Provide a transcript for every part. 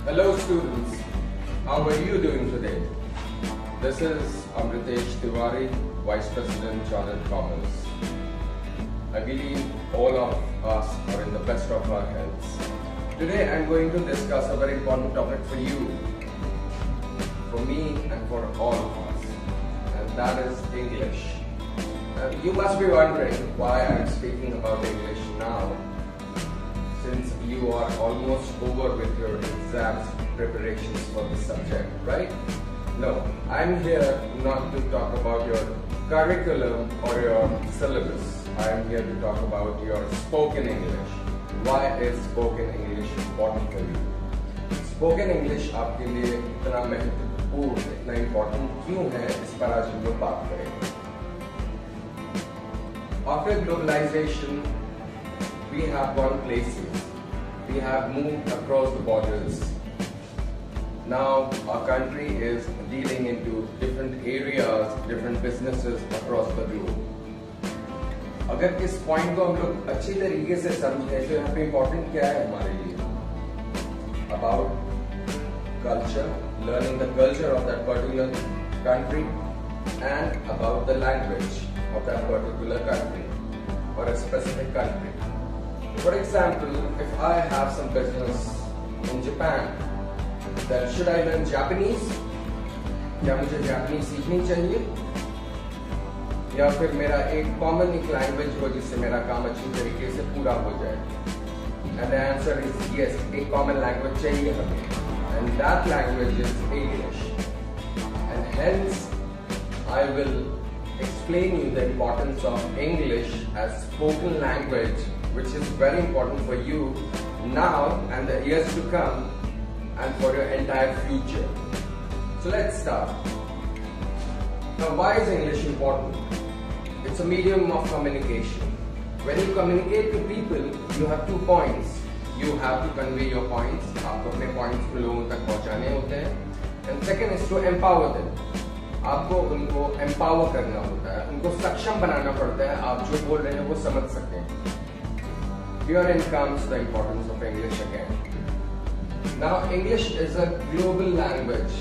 Hello students, how are you doing today? This is Amritesh Tiwari, Vice President Chartered Commerce. I believe all of us are in the best of our healths. Today I am going to discuss a very important topic for you, for me and for all of us, and that is English. You must be wondering why I am speaking about English now, since you are almost over with your exams preparations for the subject, right? No, I'm here not to talk about your curriculum or your syllabus. I'm here to talk about your spoken English. Why is spoken English important for you? Spoken English आपके लिए इतना महत्वपूर्ण, इतना important क्यों है, इस पर आज हम लोग बात करेंगे. After globalization, we have gone places. We have moved across the borders. Now our country is dealing into different areas, different businesses across the globe. अगर इस पॉइंट को हम लोग अच्छी तरीके से समझें तो यहाँ पे इम्पोर्टेंट क्या है हमारे लिए? About culture, learning the culture of that particular country, and about the language of that particular country or a specific country. For example, if I have some business in Japan, then should I learn Japanese? क्या मुझे Japanese सीखनी चाहिए? या फिर मेरा एक common language हो जिससे मेरा काम अच्छी तरीके से पूरा हो जाए? And the answer is yes, एक common language चाहिए हमें, and that language is English. And hence, I will explain you the importance of English as spoken language, which is very important for you now and the years to come and for your entire future. So let's start. Now, why is English important? It's a medium of communication. When you communicate to people, you have 2 points. You have to convey your points. आपको अपने points को लोगों तक पहुंचाने होते हैं. And second is to empower them. आपको उनको empower करना होता है, उनको सक्षम बनाना पड़ता है, आप जो बोल रहे हैं वो समझ सकें. Herein comes the importance of English again. Now English is a global language.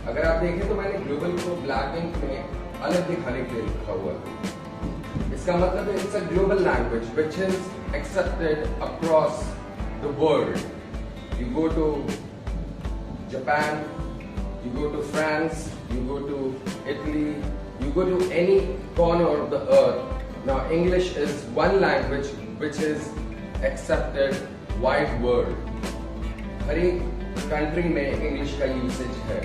अगर आप देखें तो मैंने global को black ink में अलग दिखाने के लिए लिखा हुआ है. इसका मतलब है it's a global language which is accepted across the world. You go to Japan, you go to France, you go to Italy, you go to any corner of the earth. Now English is one language which is accepted wide world. हर एक country में English का usage है.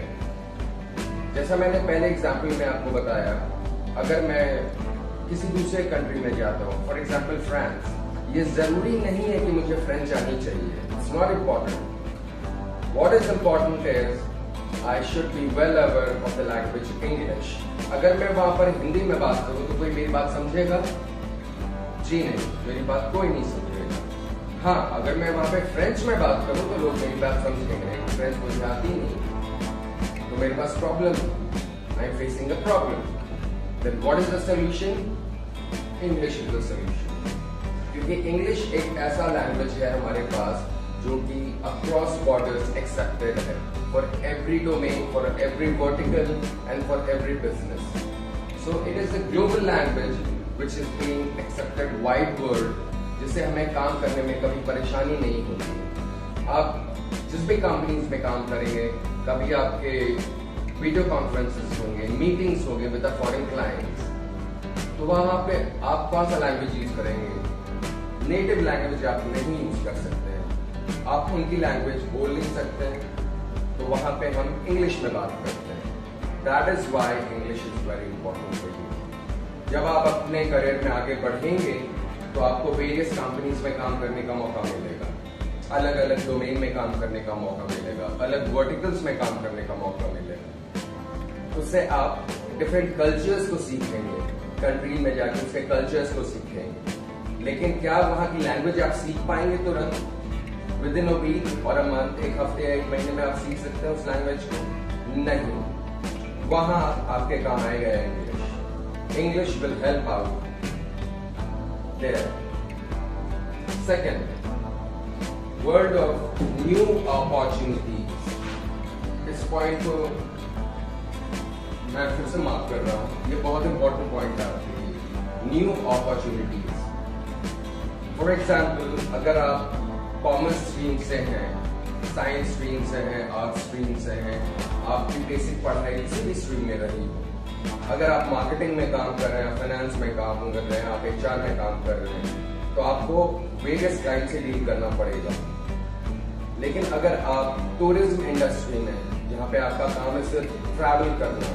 जैसा मैंने पहले example में आपको बताया, अगर मैं किसी दूसरे कंट्री में जाता हूँ, फॉर एग्जाम्पल फ्रांस, ये जरूरी नहीं है कि मुझे फ्रेंच आनी चाहिए. It's not important. What is important is I should be well aware of the language English. अगर मैं वहां पर हिंदी में बात करूँ तो कोई मेरी बात समझेगा? जी नहीं, मेरी बात कोई नहीं समझेगा. हाँ, अगर मैं वहां पे फ्रेंच में बात करूँ तो लोग मेरी बात समझेंगे. फ्रेंच मुझे आती नहीं तो मेरे पास प्रॉब्लम है. I am facing a problem. Then what is the solution? English is the solution. क्योंकि इंग्लिश एक ऐसा लैंग्वेज है हमारे पास जो कि अक्रॉस बॉर्डर्स एक्सेप्टेड है for every domain, for every vertical and for every business. So it is a global language which is being accepted wide world, जिससे हमें काम करने में कभी परेशानी नहीं होती. आप जिस भी कंपनीज में काम करेंगे, कभी आपके वीडियो कॉन्फ्रेंसेस होंगे, मीटिंग्स होंगे विद द फॉरेन क्लाइंट्स, तो वहां पे आप कौन सा लैंग्वेज यूज करेंगे? नेटिव लैंग्वेज आप नहीं यूज कर सकते हैं. आप उनकी लैंग्वेज बोल नहीं सकते हैं, तो वहां पे हम इंग्लिश में बात करते हैं. That is why English is very important for you. जब आप अपने करियर में आगे बढ़ेंगे तो आपको वेरियस कंपनीज में काम करने का मौका मिलेगा, अलग अलग डोमेन में काम करने का मौका मिलेगा, अलग वर्टिकल्स में काम करने का मौका मिलेगा. उससे आप डिफरेंट कल्चर्स को सीखेंगे, कंट्री में जाके उसके कल्चर्स को सीखेंगे. लेकिन क्या वहाँ की लैंग्वेज आप सीख पाएंगे तुरंत? विद इन अ वीक और अ मंथ, एक हफ्ते या एक महीने में आप सीख सकते हैं उस लैंग्वेज को? नहीं. वहां आपके काम आएगा English. English will help out there. Second, world of new opportunities. Point को मैं फिर से मार्क कर रहा हूँ, ये बहुत इंपॉर्टेंट पॉइंट है आपके लिए। New opportunities. फॉर एग्जाम्पल, अगर आप कॉमर्स स्ट्रीम से हैं, साइंस स्ट्रीम से हैं, आर्ट्स स्ट्रीम से हैं, आपकी बेसिक पढ़ाई किसी भी स्ट्रीम में रही हो, अगर आप मार्केटिंग में काम कर रहे हैं, फाइनेंस में काम कर रहे हैं, आप HR में काम कर रहे हैं, तो आपको वेरियस क्लाइंट से डील करना पड़ेगा। लेकिन अगर आप टूरिज्म इंडस्ट्री में, जहाँ पे आपका काम है सिर्फ ट्रैवल करना,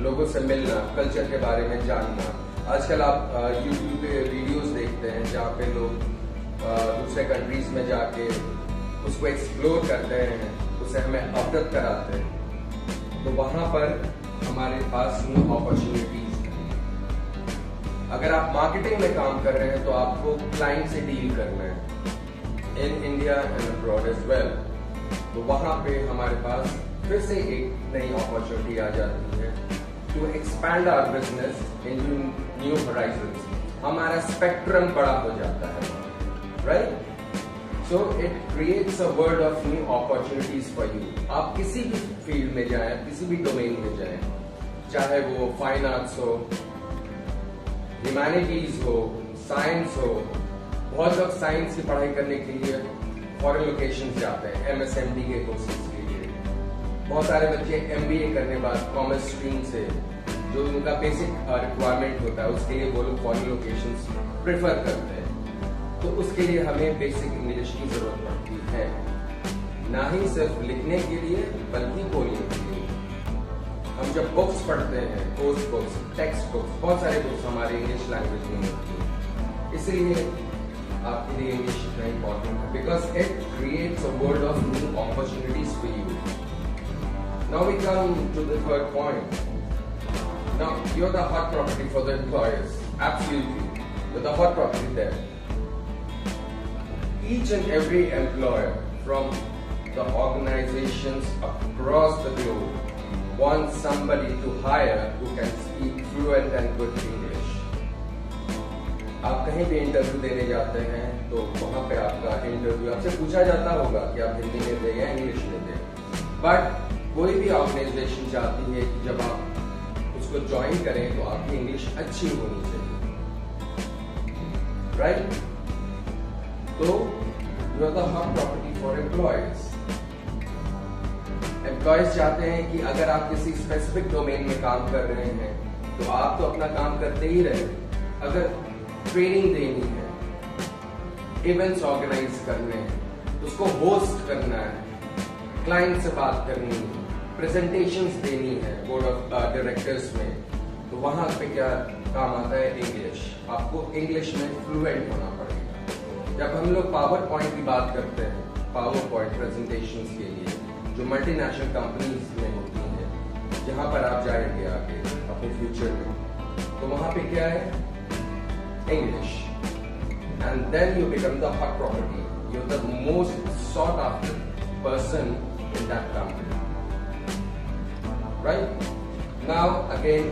लोगों से मिलना, कल्चर के बारे में जानना, आजकल आप YouTube पे वीडियोस देखते हैं जहाँ पे लोग दूसरे कंट्रीज में जाके उसको एक्सप्लोर करते हैं, उसे हमें अवगत कराते हैं, तो वहां पर हमारे पास न्यू अपॉर्चुनिटीज हैं। अगर आप मार्केटिंग में काम कर रहे हैं तो आपको क्लाइंट से डील करना है in India and abroad as well, तो वहां पे हमारे पास फिर से एक नई अपॉर्चुनिटी आ जाती है to expand our business into new horizons. हमारा स्पेक्ट्रम बड़ा हो जाता है, right? So it creates a world of new opportunities for you. आप किसी भी फील्ड में जाएं, किसी भी डोमेन में जाएं, चाहे वो फाइन आर्ट्स हो, ह्यूमैनिटीज हो, साइंस हो। बहुत लोग साइंस की पढ़ाई करने के लिए फॉरेन लोकेशंस जाते हैं MSMD के कोर्सेज के लिए। बहुत सारे बच्चे MBA करने बाद कॉमर्स स्ट्रीम से, जो उनका बेसिक रिक्वायरमेंट होता है, उसके लिए वो लोग फॉरेन लोकेशंस प्रेफर करते हैं। तो उसके लिए हमें बेसिक इंग्लिश की जरूरत पड़ती है, ना ही सिर्फ लिखने के लिए बल्कि बोलने के लिए। हम जब बुक्स पढ़ते हैं, कोर्स बुक्स, टेक्स्ट बुक्स, बहुत सारे बुक्स हमारे इंग्लिश लैंग्वेज में होती है, इसलिए आपके लिए इंग्लिश इतना इंपॉर्टेंट है, because it creates a world of new opportunities for you. Now we come to the third point. Now, you're the hot property for the employers. Absolutely. You're the hot property there. Each and every employer from the organizations across the globe wants somebody to hire who can speak fluent and good English. आप कहीं भी interview देने जाते हैं तो वहां पे आपका इंटरव्यू आपसे पूछा जाता होगा कि आप हिंदी में दें या इंग्लिश में दें। बट कोई भी ऑर्गेनाइजेशन चाहती है कि जब आप उसको ज्वाइन करें तो आपकी इंग्लिश अच्छी होनी चाहिए, राइट? तो you are the hot property for employers. Employers चाहते हैं कि अगर आप किसी स्पेसिफिक डोमेन में काम कर रहे हैं तो आप तो अपना काम करते ही रहे। अगर ट्रेनिंग देनी है, इवेंट्स ऑर्गेनाइज करने हैं, उसको होस्ट करना है, क्लाइंट से बात करनी है, प्रेजेंटेशंस देनी है बोर्ड ऑफ डायरेक्टर्स में, तो वहां पे क्या काम आता है? इंग्लिश। आपको इंग्लिश में फ्लुएंट होना पड़ेगा। जब हम लोग पावर पॉइंट की बात करते हैं, पावर पॉइंट प्रेजेंटेशंस के लिए जो मल्टीनेशनल कंपनीज में होती हैं, जहां पर आप जाएंगे आगे अपने फ्यूचर में, तो वहां पे क्या है? English. And then you become the hot property, you are the most sought after person in that company. Right? Now again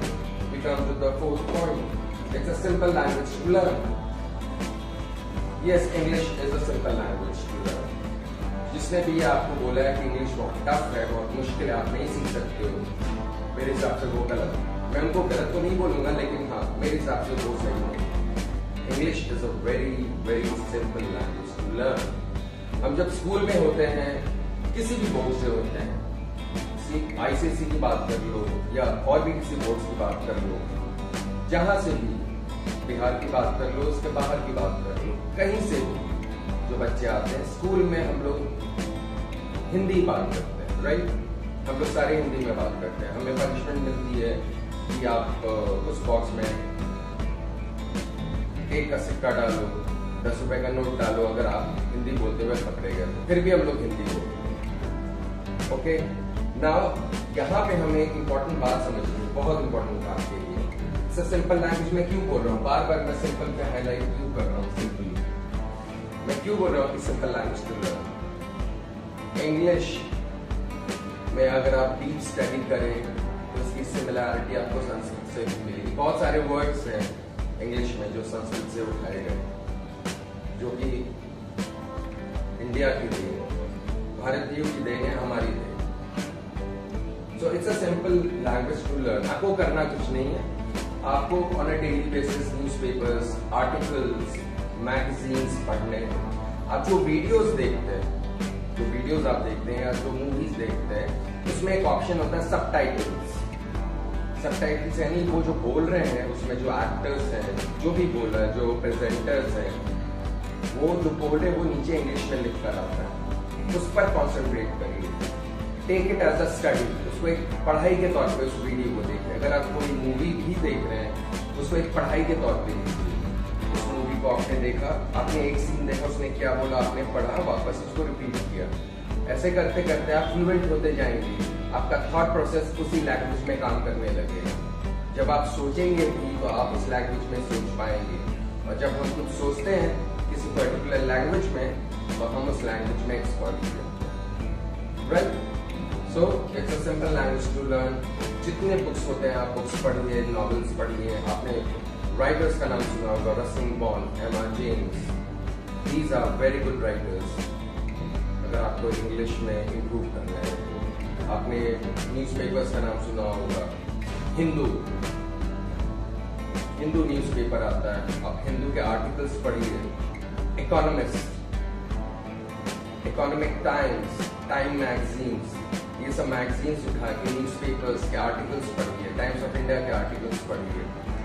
we come to the fourth point. It's a simple language to learn. Yes, English is a simple language to learn. जिसने भी आपको बोला है कि English बहुत tough है, बहुत मुश्किल है, आप नहीं सीख सकते हो, मेरे हिसाब से वो गलत है। मैं उनको गलत तो नहीं बोलूंगा, लेकिन हाँ, मेरे हिसाब से वो सही है। English is a very very simple language to learn. हम जब स्कूल में होते हैं, किसी भी बोर्ड से होते हैं, ICSE की बात कर लो या और भी किसी बोर्ड की बात कर लो, जहां से भी, बिहार की बात कर लो, उसके बाहर की बात कर लो, कहीं से भी जो बच्चे आते हैं, स्कूल में हम लोग हिंदी बात करते हैं, राइट? हम लोग सारे हिंदी में बात करते हैं। हमें पनिशमेंट मिलती है कि आप उस बॉक्स में 1 का सिक्का डालो, 10 रुपए का नोट डालो, अगर आप हिंदी बोलते हुए पकड़े गए, फिर भी हम लोग हिंदी बोलते। ओके, नाउ यहाँ पे हमें एक इम्पोर्टेंट बात समझनी है, बहुत इम्पोर्टेंट बात के लिए। सर सिंपल लैंग्वेज में क्यों बोल रहा हूँ? बार बार मैं सिंपल पे हाईलाइट क्यों कर रहा हूँ? सिंपल मैं क्यों बोल रहा हूँ कि simple language to learn? English में अगर आप डीप स्टडी करें तो उसकी सिमिलैरिटी आपको संस्कृत से भी मिलेगी। बहुत सारे वर्ड्स हैं इंग्लिश में जो संस्कृत से उठाए गए, जो कि इंडिया की देन है, भारतीयों की देन है, हमारी देन। It's a simple language to learn. आपको करना कुछ नहीं है, आपको on a daily basis newspapers, articles, magazines पढ़ने, आप जो वीडियोस देखते हैं, जो वीडियोस आप देखते हैं या जो मूवीज देखते हैं, उसमें एक ऑप्शन होता है सबटाइटल्स। सबटाइटल्स यानी वो जो बोल रहे हैं उसमें जो एक्टर्स हैं, जो भी बोल रहा है, जो प्रेजेंटर्स हैं, वो जो बोल रहे हैं वो नीचे इंग्लिश में लिख कर आता है। उस पर कॉन्सेंट्रेट करिए, take it as a study. उसको एक पढ़ाई के तौर पे उस वीडियो को देखिए। अगर आप कोई मूवी भी देख रहे हैं तो उसको एक पढ़ाई के तौर पे देखिए। उस मूवी को आपने देखा, आपने एक सीन देखा, उसने क्या बोला, आपने पढ़ा, वापस उसको रिपीट किया। ऐसे करते करते आप फ्लुएंट होते जाएंगे, आपका थॉट प्रोसेस उसी लैंग्वेज में काम करने लगेगा। जब आप सोचेंगे भी तो आप उस लैंग्वेज में सोच पाएंगे, और जब हम कुछ सोचते हैं किसी पर्टिकुलर लैंग्वेज में तो हम उस लैंग्वेज में एक्सपर्ट हो जाते हैं। Right? So it's a simple language to learn. जितने बुक्स होते हैं आप बुक्स पढ़िए, नॉवेल्स पढ़िए। आपने राइटर्स का नाम सुना होगा, Ruskin Bond, Emma James, these are very good writers. अगर आपको इंग्लिश में इम्प्रूव करना है तो आपने न्यूज़पेपर्स का नाम सुना होगा, हिंदू न्यूज़पेपर आता है, आप हिंदू के आर्टिकल्स पढ़िए। Economist, economic times, time magazines, ये सब मैगजीन्स उठा के न्यूज़पेपर्स के आर्टिकल्स पढ़िए, टाइम्स ऑफ इंडिया के आर्टिकल्स पढ़िए,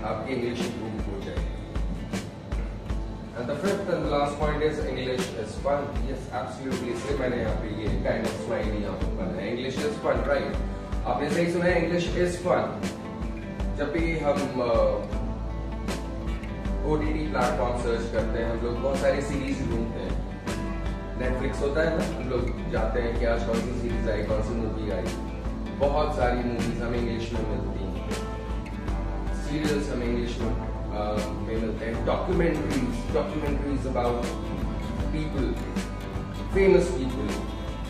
आपकी इंग्लिश इंप्रूव हो जाएगी। And the fifth and the last point is English is fun. Yes, absolutely. इसलिए मैंने यहाँ पे ये kind of smiley यहाँ पे बनाया है। English is fun, right? आपने सही सुना है, English is fun. जब भी हम OTT प्लेटफॉर्म सर्च करते हैं, हम लोग बहुत सारी सीरीज ढूंढते हैं। नेटफ्लिक्स होता है ना, हम लोग जाते हैं कि आज कौन सी सीरीज आई, कौन सी मूवी आई। बहुत सारी मूवीज हमें इंग्लिश में मिलती हैं, सीरियल्स हमें इंग्लिश में मिलते हैं, documentaries about people, famous people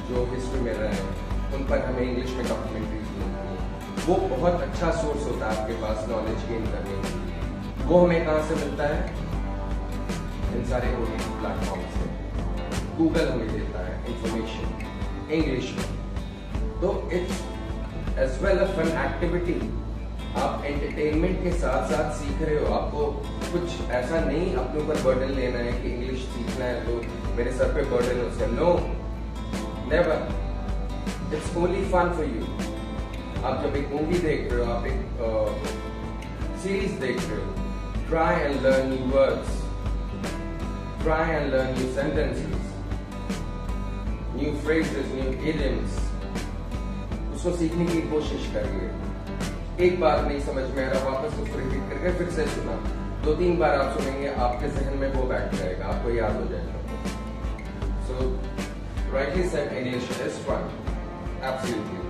जो हिस्ट्री में रहे हैं, उन पर हमें इंग्लिश में डॉक्यूमेंट्रीज मिलती हैं। वो बहुत अच्छा सोर्स होता है आपके पास नॉलेज गेन करने के लिए। वो हमें कहाँ से मिलता है? इन सारे OTT प्लेटफॉर्म से। गूगल हमें देता है इंफॉर्मेशन इंग्लिश में। तो it's as well a fun activity. आप एंटरटेनमेंट के साथ साथ सीख रहे हो। आपको कुछ ऐसा नहीं अपने ऊपर बर्डन लेना है कि इंग्लिश सीखना है तो मेरे सर पे बर्डन है। No, never. It's only fun for you. आप जब एक मूवी देख रहे हो, आप एक सीरीज देख रहे हो, try and learn new words, try and learn new sentences, new phrases, new idioms. उसको सीखने की कोशिश करिए। एक बार नहीं समझ में आ रहा, वापस उसको रिपीट करके फिर से सुना। 2-3 बार आप सुनेंगे, आपके जहन में वो बैठ जाएगा, आपको याद हो जाएगा। So rightly said, English is fun, absolutely.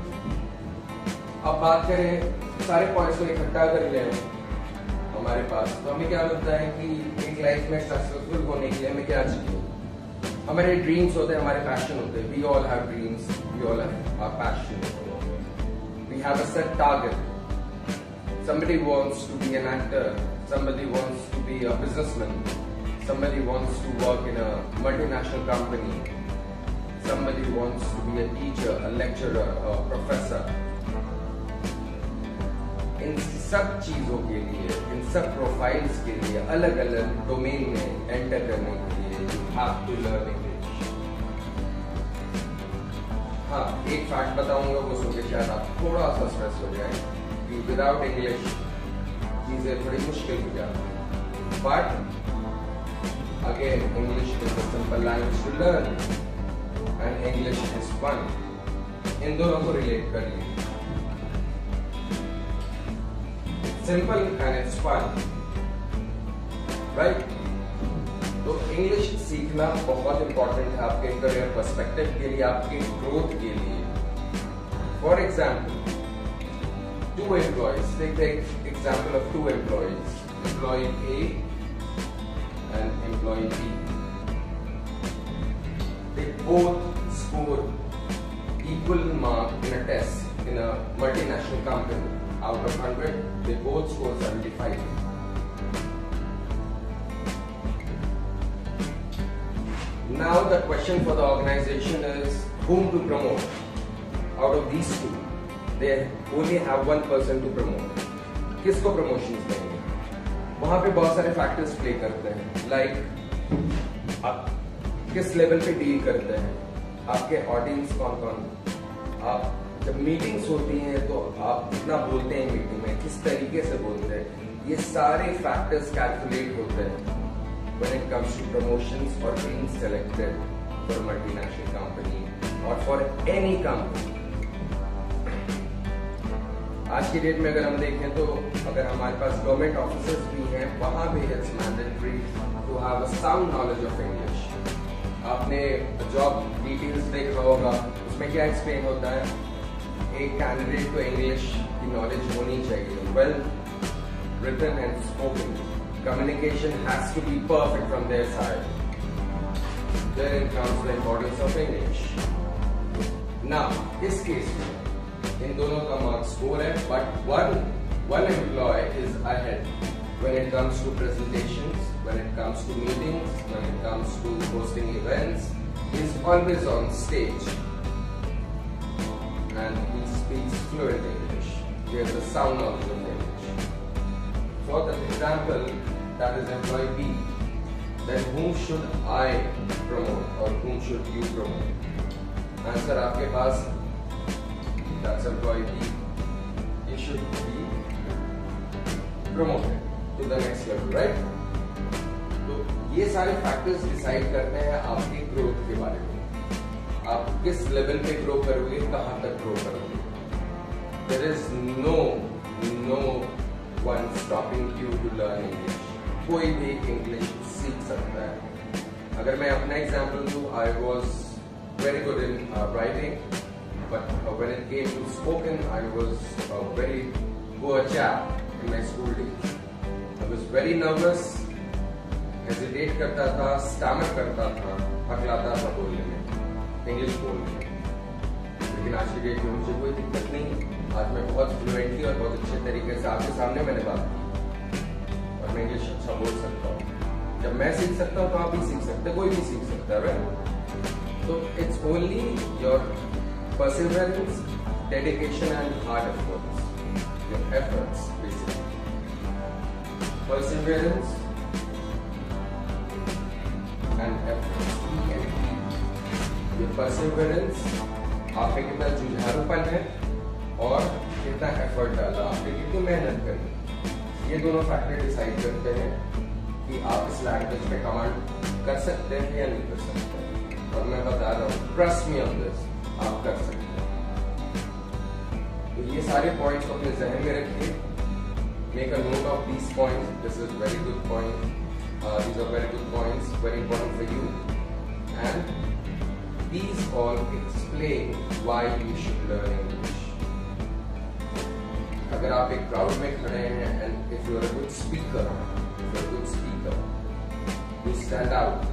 अब बात करें, सारे पॉइंट्स को इकट्ठा कर लें हमारे पास, तो हमें क्या लगता है कि एक लाइफ में सक्सेसफुल होने के लिए हमें क्या चाहिए? हमारे ड्रीम्स होते हैं, हमारे पैशन होते हैं। We all have dreams, we all have our passion, we have a set target. Somebody wants to be an actor, somebody wants to be a businessman, somebody wants to work in a multinational company, somebody wants to be a teacher, a lecturer, a professor. इन सब चीजों के लिए, इन सब profiles के लिए, अलग अलग domain में एंटर करने के लिए you have to learn English. हाँ, एक फैक्ट बताऊंगा, वो सुन के शायद आप थोड़ा सा स्ट्रेस हो जाए कि विदाउट इंग्लिश चीजें थोड़ी मुश्किल हो जाती हैं। But again, English is a simple language to learn and English is fun. इन दोनों को रिलेट करिए। Simple and it's fun, right? तो इंग्लिश सीखना बहुत इंपॉर्टेंट है आपके करियर पर्सपेक्टिव के लिए, आपके ग्रोथ के लिए। For example, 2 employees, take the example of 2 employees, employee A and employee B. They both scored equal mark in a test in a multinational company. Out of 100, they both scored 75. Now the question for the organization is whom to promote out of these two. they only have one person to promote. किसको promotions देंगे? वहाँ पे बहुत सारे factors play करते हैं, like आप किस level पे deal करते हैं, आपके audience कौन-कौन, आप जब meetings होती हैं तो आप कितना बोलते हैं meeting में, किस तरीके से बोलते हैं, ये सारे factors calculate होते हैं when it comes to promotions or being selected for a multinational company or for any company. आज की डेट में अगर हम देखें तो अगर हमारे पास गवर्नमेंट ऑफिसर्स भी हैं, वहाँ भी it's mandatory to have a sound knowledge of English. आपने जॉब डिटेल्स देखा होगा, उसमें क्या एक्सप्लेन होता है, एक कैंडिडेट को इंग्लिश की नॉलेज होनी चाहिए, well written and spoken. Communication has to be perfect from their side. Therein comes the importance of English. Now, इस केस में इन दोनों का मार्क स्कोर है, but one employee is ahead when it comes to presentations, when it comes to meetings, when it comes to hosting events. He is always on stage and he speaks fluent English. He has the sound knowledge of English. For the example, that is employee B, then whom should I promote or whom should you promote? Answer आपके पास, that's employee B. He should be promoted to the next level, right? तो ये सारे factors decide करते हैं आपकी growth के बारे में. आप किस level पे grow करोगे, कहाँ तक grow करोगे. There is no one stopping you to learn English. कोई भी English सीख सकता है. अगर मैं अपना एग्जाम्पल दूँ, I was very good in writing, but when it came to spoken, I was a very poor chap in my school days. I was very nervous, hesitate करता था, stammer करता था, हकलाता था बोलने में, English बोलने में. लेकिन आज की डेट में मुझे कोई दिक्कत नहीं. आज मैं बहुत फ्लुएंटली और बहुत अच्छे तरीके से आपके सामने मैंने बात की और मैं इंग्लिश अच्छा बोल सकता हूँ. जब मैं सीख सकता हूँ तो आप भी सीख सकते हैं, कोई भी सीख सकता है, राइट? तो it's only your perseverance, dedication and hard efforts. Your efforts basically, perseverance and efforts. Your perseverance, आप में कितना जुझारूपन है और कितना एफर्ट डाला आपने, कितनी मेहनत करी. ये दोनों फैक्टर डिसाइड करते हैं कि आप इस लैंग्वेज पे कमांड कर सकते हैं या नहीं कर सकते. और मैं बता रहा हूँ, ट्रस्ट मी ऑन दिस, आप कर सकते हैं. तो ये सारे पॉइंट्स को अपने जहन में रखिए. Make a note of these points. This is very good point. These are very good points, very important for you. And these all explain why you should learn English. अगर आप एक क्राउड में खड़े हैं and if you are a good speaker, you stand out.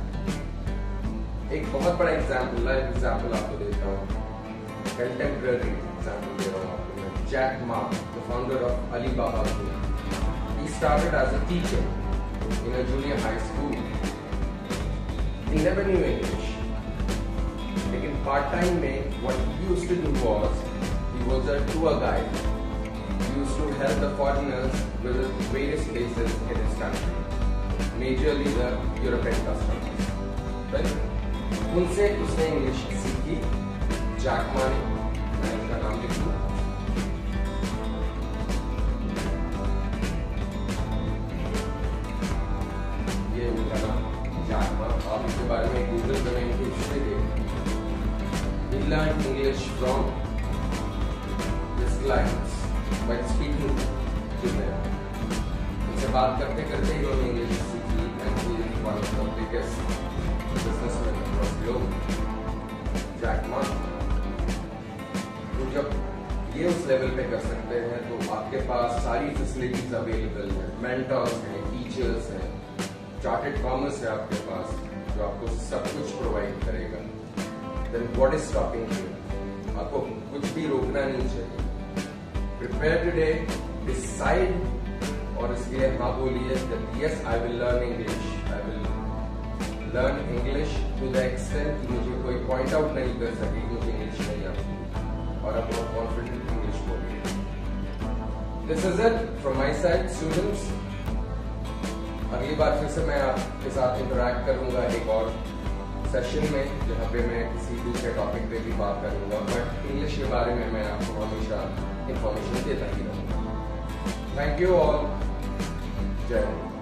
एक बहुत बड़ा example, live example आपको देता हूँ, कंटेम्पररी एग्जाम्पल दे रहा हूँ आपको मैं. Jack Ma, the founder of Alibaba Group, he started as a teacher in a junior high school. He never knew English. लेकिन पार्ट टाइम में what he used to do was, he was a tour guide. He used to help the foreigners visit various places in his country, majorly the European customers. Right? उनसे उसने English सीखी. Jack Ma ने, मैं उनका नाम लिख दूँ, ये उनका नाम जैक मा. आप इसके बारे में गूगल करें, इनकी हिस्ट्री देखें. He learned English from his clients by speaking to them. उनसे बात करते करते ही उन्होंने इंग्लिश सीखी. And he is one of the biggest businessmen across the globe, Jack Ma. तो जब ये उस लेवल पे कर सकते हैं तो आपके पास सारी फैसिलिटीज अवेलेबल है. मेंटर्स हैं, टीचर्स हैं, चार्टर्ड कॉमर्स है आपके पास जो आपको सब कुछ प्रोवाइड करेगा. Then what is stopping you? आपको कुछ भी रोकना नहीं चाहिए. Prepare today, decide, और इसके लिए हाँ बोलिए that yes, I will learn English. I will learn English to the extent कि मुझे कोई point out नहीं कर सके कि मुझे इंग्लिश नहीं आती, और आप बहुत confident इंग्लिश बोलिए. This is it from my side, students. अगली बार फिर से मैं आपके साथ इंटरैक्ट करूंगा एक और सेशन में, जहाँ पे मैं किसी दूसरे टॉपिक पे भी बात करूंगा, बट इंग्लिश के बारे में मैं आपको हमेशा इंफॉर्मेशन देता ही रहूंगा। Thank you all. जय हिंद।